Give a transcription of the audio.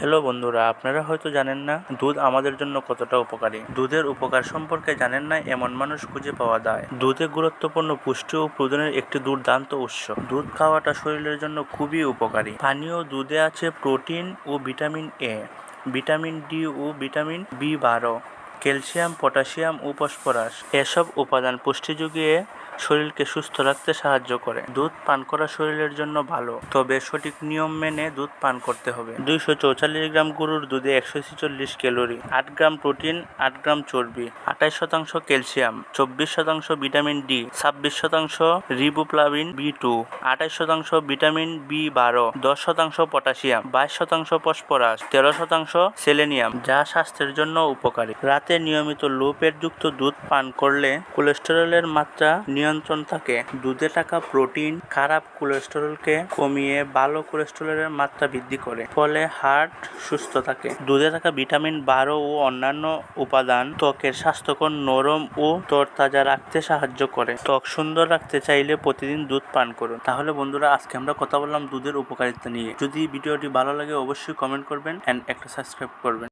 Hello বন্ধুরা, আপনারা হয়তো জানেন না দুধ আমাদের জন্য কতটা উপকারী। দুধের উপকার সম্পর্কে জানেন না এমন মানুষ খুঁজে পাওয়া যায়। দুধে গুরুত্বপূর্ণ পুষ্টি ও প্রোটিনের একটি দুর্দান্ত উৎস। দুধ খাওয়াটা শরীরের জন্য খুবই উপকারী। পানীয় দুধে আছে প্রোটিন ও ভিটামিন এ, ভিটামিন ডি ও ভিটামিন বি12, ক্যালসিয়াম, পটাশিয়াম ও ফসফরাস। এসব উপাদান পুষ্টি যুগিয়ে শরীরকে সুস্থ রাখতে সাহায্য করে। দুধ পান করা শরীরের জন্য ভালো, তবে সঠিক নিয়ম মেনে দুধ পান করতে হবে। 244 গ্রাম গরুর দুধে 146 ক্যালোরি, 8 গ্রাম প্রোটিন, 8 গ্রাম চর্বি, 28% calcium, 24% vitamin D, 26% riboflavin B2, 28% vitamin বি12, 10% potassium, 22% phosphorus, 13% selenium, যা স্বাস্থ্যের জন্য উপকারী। রাতে নিয়মিত লো ফ্যাটযুক্ত দুধ পান করলে কোলেস্টেরলের মাত্রা নিয়ন্ত্রণ থাকে। দুধে থাকা প্রোটিন খারাপ কোলেস্টেরলকে কমিয়ে ভালো কোলেস্টেরলের মাত্রা বৃদ্ধি করে, ফলে হার্ট সুস্থ থাকে। দুধে থাকা ভিটামিন 12 ও অন্যান্য উপাদান ত্বকের স্বাস্থ্যকর, নরম ও তরতাজা রাখতে সাহায্য করে। ত্বক সুন্দর রাখতে চাইলে প্রতিদিন দুধ পান করুন। তাহলে বন্ধুরা, আজকে আমরা কথা বললাম দুধের উপকারিতা নিয়ে। যদি ভিডিওটি ভালো লাগে অবশ্যই কমেন্ট করবেন এন্ড একটা সাবস্ক্রাইব করবেন।